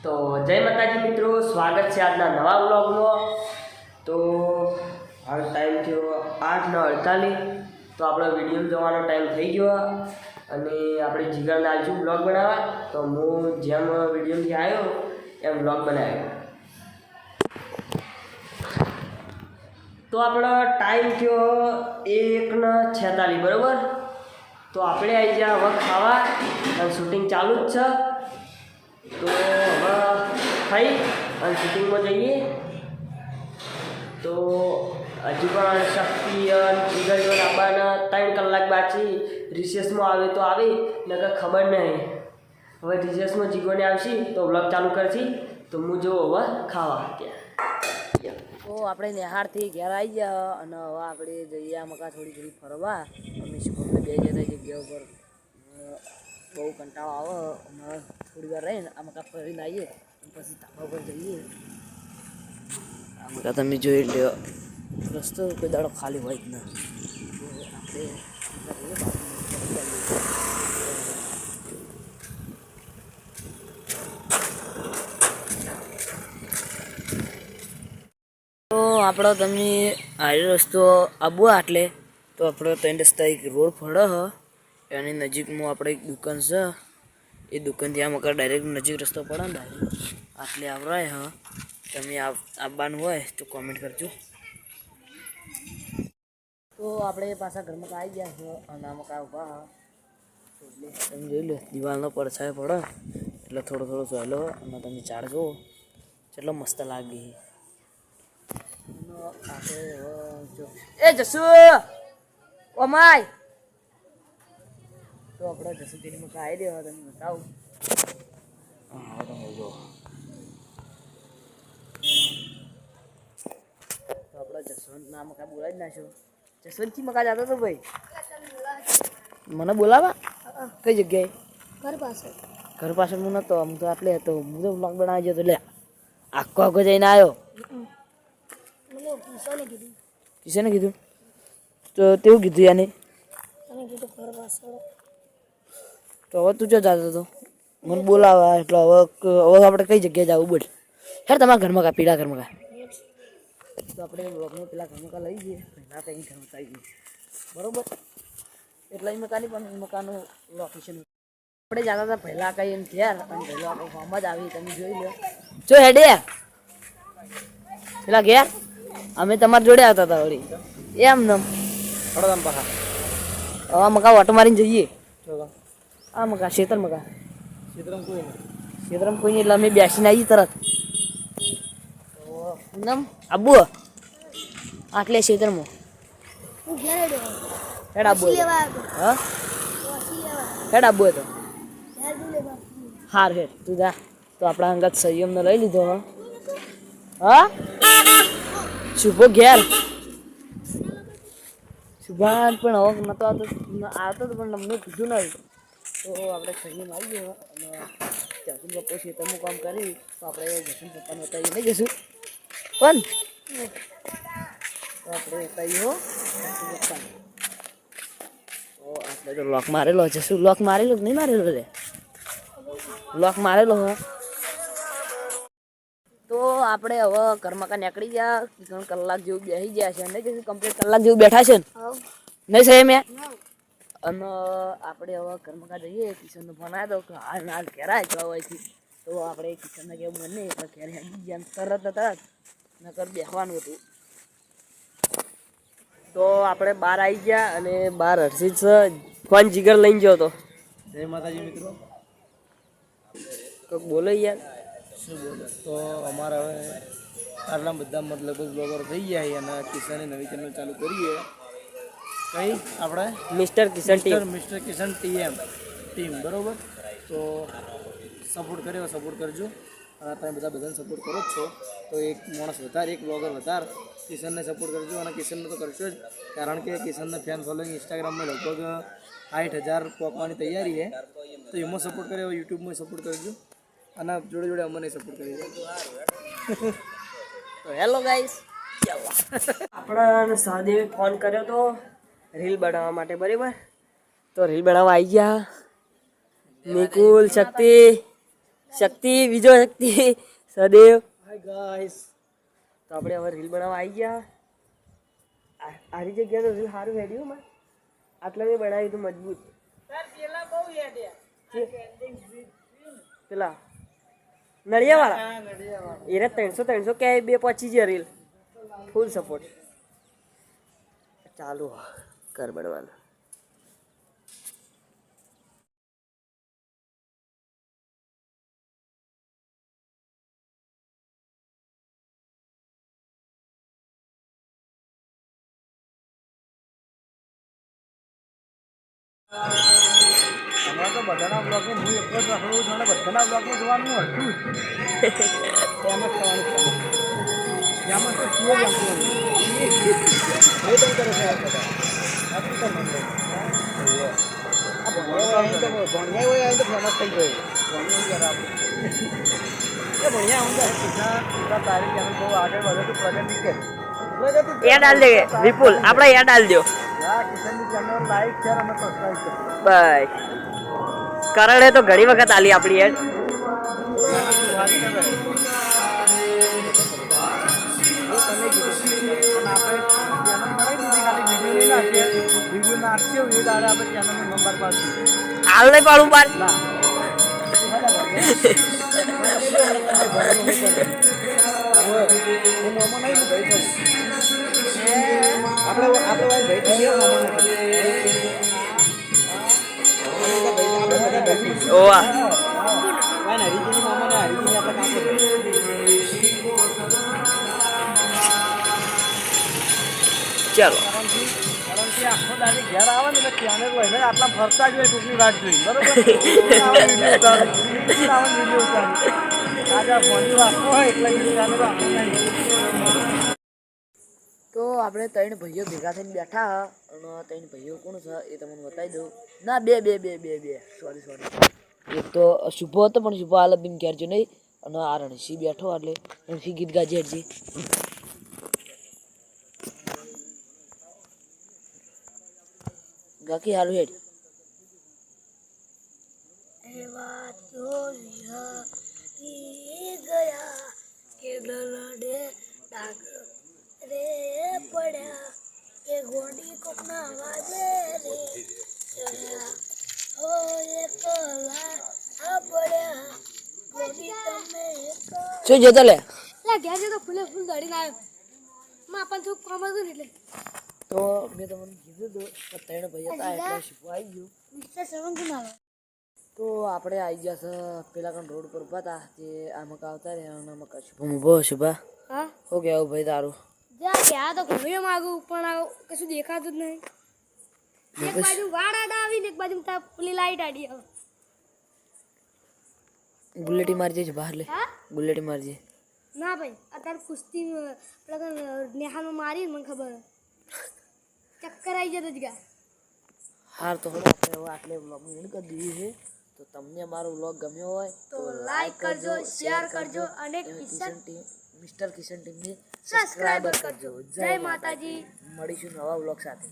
તો જય માતાજી મિત્રો, સ્વાગત છે આજના નવા વ્લોગમાં। તો હાલ ટાઈમ થયો 8:48। તો આપણો વિડીયો જોવાનો ટાઈમ થઈ ગયો અને આપણે જીગરને આજુ વ્લોગ બનાવવા। તો હું જેમ વિડીયોથી આવ્યો એમ વ્લોગ બનાવ્યો। તો આપણો ટાઈમ થયો 1:46 બરાબર। તો આપણે આવી ગયા હવે ખાવા અને શૂટિંગ ચાલુ જ છે। તો હવે ખાઈ અને શૂટિંગમાં જઈએ। તો હજી પણ શક્તિ જીગરીઓ લાવવાના 3 કલાક બાકી। રિસેસમાં આવે તો આવે, નકર ખબર નહીં। હવે રિસેસમાં જીગોને આવશે તો વ્લોગ ચાલુ કરશી। તો હું જો હવે ખાવા ત્યાં। તો આપણે નિહાળથી ઘેર આવી ગયા અને હવે આપણે જઈએ આ મકા થોડી ઘણી ફરવા। અમે સ્કૂલને બે જતા જગ્યા ઉપર બહુ કંટાળો આવે અને થોડી વાર રહીને આ મકા ફરીને આવીએ પછી ધાબા પર જઈએ। આ મકા તમે જોઈ લો, રસ્તો કોઈ દાડો ખાલી હોય જ ના। તો આપણો તમે આ રસ્તો આબુ આટલે તો આપણો 3 રસ્તા એક રોડ ફળે હ એની નજીકમાં આપણે એક દુકાન છે। એ દુકાનથી આ મકા ડાયરેક્ટ નજીક રસ્તો પડે ને આટલે આવરાય હ। તમે આવવાનું હોય તો કોમેન્ટ કરજો। તો આપણે પાછા ઘરમાં આવી ગયા છે અને આ મકા ઉભા એટલે તમે જોઈ લો દિવાલનો પડછાયો પડે એટલે થોડો થોડો સહેલો અને તમે ઝાડ જુઓ કેટલો મસ્ત લાગે। એ જસુ ઓમાય તો આપણે જસુ તેની મકા આવી દેવા તમે બતાવું। હા તમે જો તો આપણે જસવંત ના મકા બોલાવી જ નાખ્યો। જસવંતથી મકા જતો તો ભાઈ મને બોલાવા કઈ જગ્યાએ? ઘર પાસે। ઘર પાસે હું નતો, હું તો આટલે હતો। હું તો વ્લોગ બનાવી જતો લે આખો જઈને આવ્યો। કિશને કીધું તો તેવું કીધું યાને તો હવે તું જો જતો હતો મને બોલાવા એટલે હવે આપણે કઈ જગ્યાએ જવું બોલ। હેર તમારા ઘરમાં કા પીડા ઘરમાં કા તો આપણે વ્લોગમાં પેલા ઘરમાં કા લઈ જઈએ ના તો અહીં ઘરમાં આવી જઈએ બરોબર। એટલે એ મકાની પણ મકાનનું લોકેશન આપણે જતા હતા પહેલાં કઈ એમ ઘેર અને પહેલો આપણે ફોર્મ જ આવી તમે જોઈ લો જો હેડે પેલા ઘેર અમે તમારી જોડે આવતા હતા વળી એમ નમ હવે મકા ઓટો મારીને જઈએ। આ મકા શેતર મકા શેતરમ કોઈ નહીં એટલે અમે બેસીને આવીએ તરત નમ આબુ આટલે શેતરમાં હેડ આબુ હા હેડ આબુ તો હાર હેડ તું જા। તો આપણા અંગત સંયમને લઈ લીધો હા શુભો ઘેર શુભાન પણ હવે નતો આવતો પણ અમને કીધું નહીં તો આપણે સંયમ આવી ગયો અને જસુન પપ્પો ખેતરનું કામ કરી તો આપણે જસુન પપ્પાને બતાવીએ નહીં જશું પણ તો આપણે બતાવીએ હો પપ્પાને। તો આપણે તો લોક મારેલો જશું લોક મારેલો નહીં મારેલો રે લોક મારેલો હો। તો આપણે હવે ઘરમાં કા નીકળી ગયા 3 કલાક જેવું બેસી ગયા છે નહીં જશું કમ્પ્લીટ કલાક જેવું બેઠા છે ને નહીં સાહેબ મેં અને આપણે હવે ઘરમાં કા જઈએ। કિશનનો ફોન આવ્યો તો હાલ હાલ ઘેર આવ્યા હોયથી તો આપણે કિશનને કેવું બને એટલે ઘેર હેડી ગયા તરત નકર બેસવાનું હતું। તો આપણે બહાર આવી ગયા અને બહાર હર્ષિત ફોન જીગર લઈને ગયો હતો। જય માતાજી મિત્રો। તો બોલો યાર શું બોલો તો અમારે હવે આટલા બધા મતલબ બ્લોગર થઈ ગયા છે અને કિશને નવી ચેનલ ચાલુ કરીએ કઈ આપણે મિસ્ટર કિશન કિશન ટીમ બરાબર। તો સપોર્ટ કર્યો સપોર્ટ કરજો અને તમે બધાને સપોર્ટ કરો જ છો તો એક માણસ વધારે એક બ્લોગર વધારે કિશનને સપોર્ટ કરજો અને કિશનને તો કરશો જ કારણ કે કિશનને ફેન ફોલોઈંગ ઇન્સ્ટાગ્રામમાં લગભગ 60,000 પહોંચવાની તૈયારી છે। તો એમાં સપોર્ટ કર્યો યુટ્યુબમાં સપોર્ટ કરજો અને જોડે જોડે અમને સપોર્ટ કરી દો। તો હેલો ગાઈસ આપણા સહદેવે ફોન કર્યો તો રીલ બનાવવા માટે બરાબર। તો રીલ બનાવવા આવી ગયા નિકુલ શક્તિ શક્તિ બીજો શક્તિ સદેવ. Hi guys. તો આપણે હવે રીલ બનાવવા આવી ગયા. આરી જગ્યા તો રીલ સારું હેડ્યું માં આટલા મેં બનાવ્યું હતું મજબૂત. પેલા નડિયા વાળા એને 300 કે 225 છે રીલ ફૂલ સપોર્ટ. ચાલુ કર બનવાનું. હમણાં તો બધાના બ્લોગમાં હું એક જ રખડું છું અને બધાના બ્લોગમાં જોવાનું હતું જ. એમ જ થવાનું છે. એમાં તો છીએ જ આમ એ તો કરે છે આ બધા. આટલું તો મને આ ભણ્યા હોય તો ફેમસ થઈ ગયો. ભણ્યા જરા આપણે એ ભણ્યા હું સીધા તારી ચેનલ બહુ આગળ વધે તો પ્રગતિ કે એ ડાલ દે વિપુલ આપણે એ ડાલ દો. કિશનની ચેનલ લાઈક શેર અને સબસ્ક્રાઈબ કરો. બાય. કરણે તો ઘણી વખત આલી આપણી એડ. હાલ નહીં પાડું બાર. ઓવા ચાલો. આખો દાડી ઘેર આવે ને એટલે ચેનલ લઈને આટલા ફરતા જ હોય ટૂંકની વાત જોઈ બરોબર. વિડીયો ઉતારી આજે ફોનની વાત હોય એટલે ચેનલ આખું નહીં. તો આપણે ત્રણ ભાઈઓ ભેગા થઈને બેઠા હ અને ત્રણ ભાઈઓ કોણ છે એ તમને બતાવી દઉં. ના બે સોરી એક તો શુભો હતો પણ શુભો હાલ બીન ક્યારજો નહીં અને આ રણસી બેઠો એટલે રણસી ગીત ગાજે હજી ગાકી હાલું હેડ. ગયા કે લડે ડાગ રે પડ્યા કે ગોડી કોકના વાજે રે ચડ્યા હો એકલા આ પડ્યા ગોડી તમે શું જતો લે લા ગયા છે તો ફૂલે ફૂલ દડીને આવ્યો માં પણ થોડું કામ હતું ને એટલે તો મેં તમને કીધું હતું કે ત્રણ ભાઈઓ હતા એટલે શુભો આવી ગયું. મિસ્ટર સેવન કોણ આવે તો આપણે આવી ગયા છે પેલા કણ રોડ પર ઉભા હતા તે આ મકા આવતા રહ્યા અને મકા શુભમ ઉભો શુભા હા હો કેવું ભાઈ તારું. જા ગયા તો ઘણું માગું પણ કશું દેખાતું જ નહીં. એક બાજુ વાળ આડા આવી ને એક બાજુ પેલી લાઈટ આડી આવે. ગુલેટી મારજે બહાર લે હા ગુલેટી મારજે. ના ભાઈ અત્યારે કુસ્તી નેહામાં મારી મને ખબર ચક્કર આવી જતો જ ગયા. હાર તો હવે આપણે હવે આટલે વ્લોગનું એન્ડ કરી દીધું છે. તો તમને અમારો વ્લોગ ગમ્યો હોય તો લાઈક કરજો શેર કરજો અને મિસ્ટર કિશન ટીમને સબસ્ક્રાઇબર કરજો. જય માતાજી. મળીશું નવા વ્લોગ સાથે.